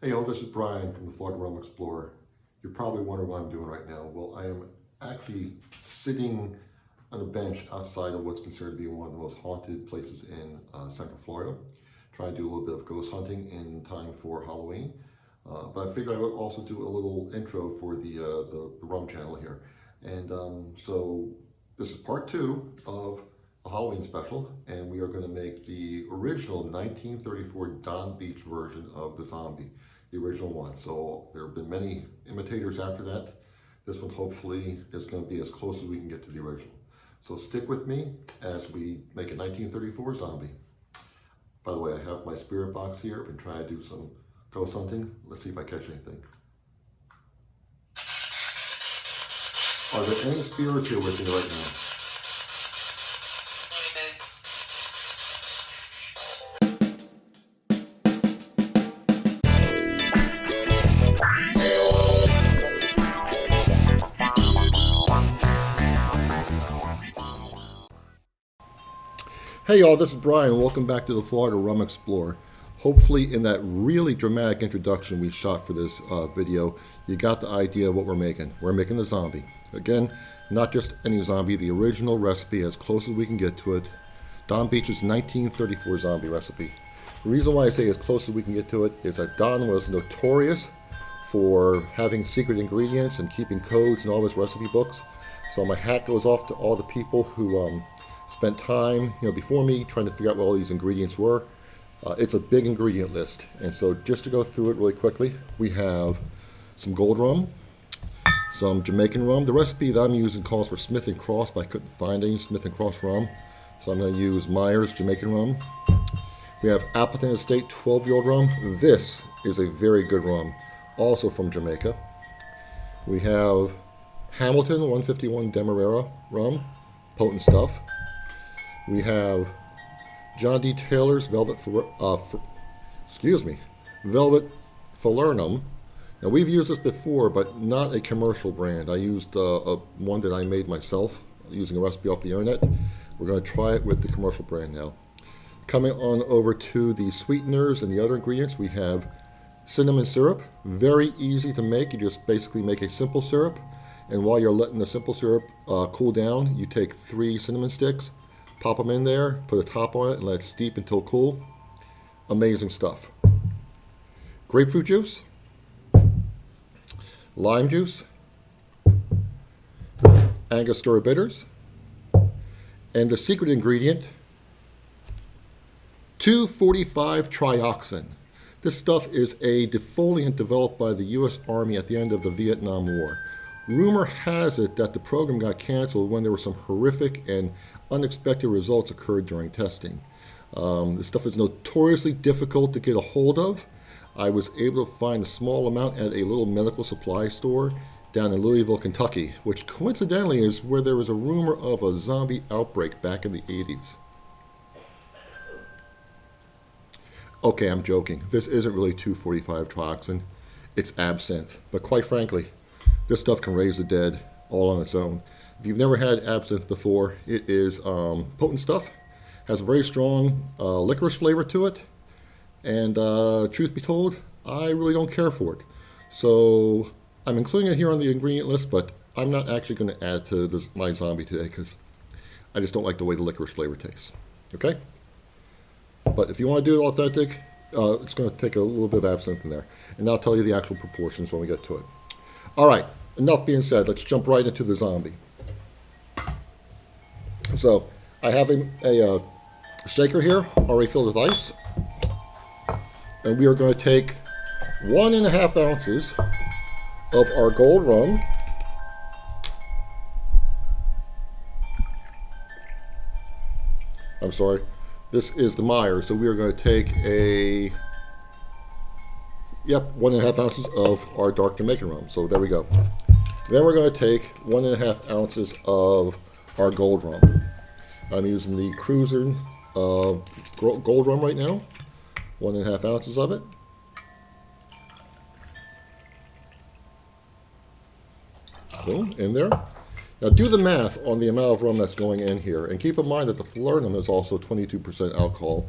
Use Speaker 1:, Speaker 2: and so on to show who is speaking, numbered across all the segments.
Speaker 1: Hey, all, this is Brian from the Florida Rum Explorer. You're probably wondering what I'm doing right now. Well, I am actually sitting on a bench outside of what's considered to be one of the most haunted places in Central Florida, trying to do a little bit of ghost hunting in time for Halloween. But I figured I would also do a little intro for the Rum channel here. And so this is part two of a Halloween special, and we are going to make the original 1934 Don Beach version of the zombie, the original one. So there have been many imitators after that. This one hopefully is going to be as close as we can get to the original. So stick with me as we make a 1934 zombie. By the way, I have my spirit box here. I've been trying to do some ghost hunting. Let's see if I catch anything. Are there any spirits here with me right now? Hey y'all, this is Brian. Welcome back to the Florida Rum Explorer. Hopefully in that really dramatic introduction we shot for this video, you got the idea of what we're making. We're making a zombie. Again, not just any zombie, the original recipe as close as we can get to it. Don Beach's 1934 zombie recipe. The reason why I say as close as we can get to it is that Don was notorious for having secret ingredients and keeping codes in all his recipe books. So my hat goes off to all the people who spent time, before me trying to figure out what all these ingredients were. It's a big ingredient list, and so just to go through it really quickly, we have some gold rum, some Jamaican rum. The recipe that I'm using calls for Smith & Cross, but I couldn't find any Smith & Cross rum, so I'm going to use Myers Jamaican rum. We have Appleton Estate 12-year-old rum. This is a very good rum, also from Jamaica. We have Hamilton 151 Demerara rum, potent stuff. We have John D. Taylor's Velvet Falernum. Now we've used this before, but not a commercial brand. I used one that I made myself using a recipe off the internet. We're going to try it with the commercial brand now. Coming on over to the sweeteners and the other ingredients, we have cinnamon syrup. Very easy to make. You just basically make a simple syrup, and while you're letting the simple syrup cool down, you take 3 cinnamon sticks, pop them in there, put a top on it, and let it steep until cool. Amazing stuff. Grapefruit juice, lime juice, Angostura bitters, and the secret ingredient, 2,45-trioxin. This stuff is a defoliant developed by the U.S. Army at the end of the Vietnam War. Rumor has it that the program got canceled when there were some horrific and unexpected results occurred during testing. This stuff is notoriously difficult to get a hold of. I was able to find a small amount at a little medical supply store down in Louisville, Kentucky, which coincidentally is where there was a rumor of a zombie outbreak back in the 80s. Okay, I'm joking. This isn't really 2,45-trioxin. It's absinthe. But quite frankly, this stuff can raise the dead all on its own. If you've never had absinthe before, it is potent stuff. Has a very strong licorice flavor to it. And truth be told, I really don't care for it. So I'm including it here on the ingredient list, but I'm not actually going to add to this, my zombie today, because I just don't like the way the licorice flavor tastes. Okay? But if you want to do it authentic, it's going to take a little bit of absinthe in there. And I'll tell you the actual proportions when we get to it. All right, enough being said. Let's jump right into the zombie. So I have a shaker here, already filled with ice. And we are going to take 1.5 ounces of our gold rum. I'm sorry, this is the Myers. So we are going to take 1.5 ounces of our dark Jamaican rum. So there we go. Then we're going to take 1.5 ounces of our gold rum. I'm using the Cruiser gold rum right now. 1.5 ounces of it. Boom, in there. Now do the math on the amount of rum that's going in here. And keep in mind that the falernum is also 22% alcohol.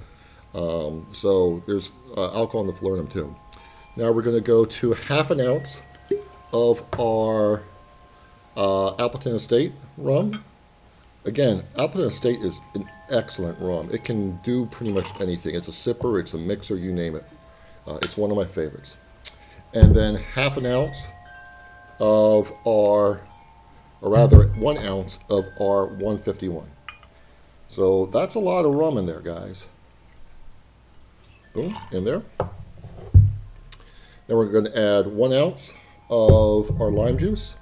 Speaker 1: So there's alcohol in the falernum too. Now we're going to go to half an ounce of our Appleton Estate rum. Again, Appleton Estate is an excellent rum. It can do pretty much anything. It's a sipper, it's a mixer, you name it. It's one of my favorites. And then half an ounce of our, or rather 1 ounce of our 151. So that's a lot of rum in there, guys. Boom, in there. Then we're going to add 1 ounce of our lime juice.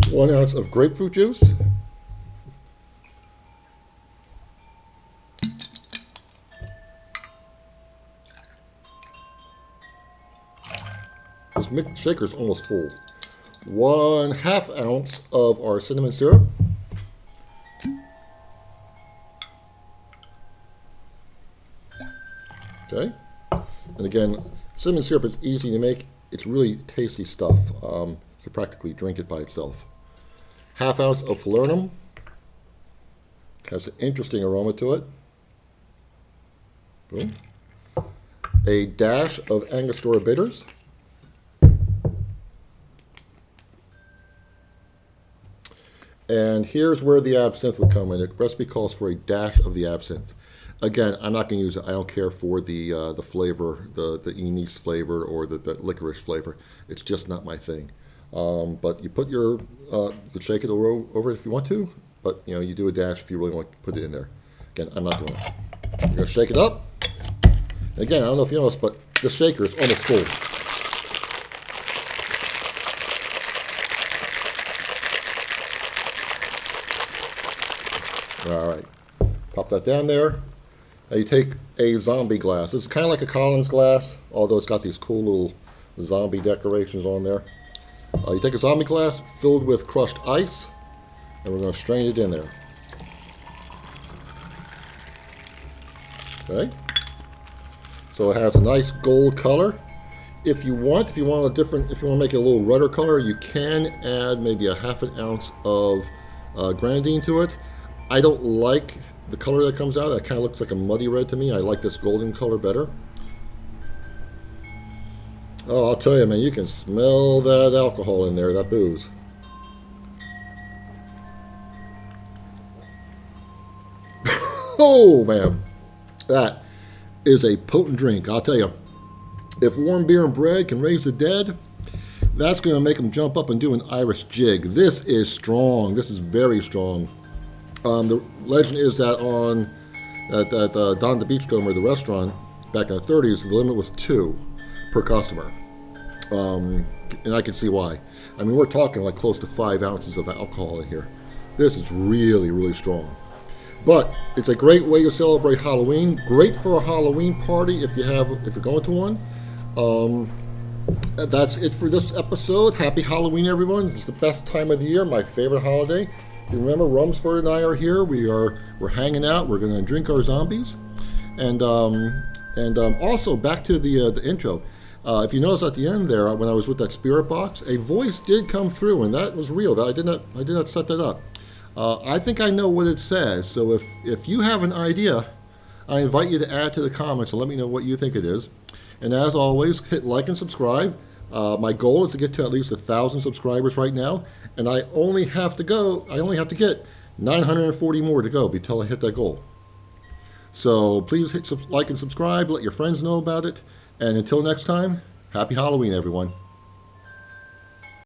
Speaker 1: One ounce of grapefruit juice. This shaker is almost full. 1/2 ounce of our cinnamon syrup. Okay. And again, cinnamon syrup is easy to make. It's really tasty stuff. You can practically drink it by itself. 1/2 ounce of falernum. Has an interesting aroma to it. Boom. A dash of Angostura bitters. And here's where the absinthe would come in. The recipe calls for a dash of the absinthe. Again, I'm not going to use it. I don't care for the flavor, the anise flavor or the licorice flavor. It's just not my thing. But you put your, you could shake it over if you want to, but you know, you do a dash if you really want to put it in there. Again, I'm not doing it. You're going to shake it up. And again, I don't know if you noticed, but the shaker is almost full. All right, pop that down there. Now you take a zombie glass. This is kind of like a Collins glass, although it's got these cool little zombie decorations on there. You take a zombie glass filled with crushed ice, and we're going to strain it in there. Okay. So it has a nice gold color. If you want to make it a little redder color, you can add maybe 1/2 ounce of grenadine to it. I don't like the color that comes out. That kind of looks like a muddy red to me. I like this golden color better. Oh, I'll tell you, man, you can smell that alcohol in there, that booze. Oh, man. That is a potent drink. I'll tell you, if warm beer and bread can raise the dead, that's going to make them jump up and do an Irish jig. This is strong. This is very strong. The legend is that at Don the Beachcomber, the restaurant, back in the 30s, the limit was 2 per customer. And I can see why. I mean, we're talking like close to 5 ounces of alcohol in here. This is really, really strong. But it's a great way to celebrate Halloween. Great for a Halloween party if you're going to one. That's it for this episode. Happy Halloween, everyone. It's the best time of the year, my favorite holiday. If you remember, Rumsford and I are here. We're hanging out. We're going to drink our zombies. And also back to the intro. If you notice at the end there, when I was with that spirit box, a voice did come through, and that was real. That I did not set that up. I think I know what it says. So if you have an idea, I invite you to add to the comments and let me know what you think it is. And as always, hit like and subscribe. My goal is to get to at least 1,000 subscribers right now, and I only have to get 940 more to go until I hit that goal. So please hit like and subscribe. Let your friends know about it. And until next time, happy Halloween, everyone.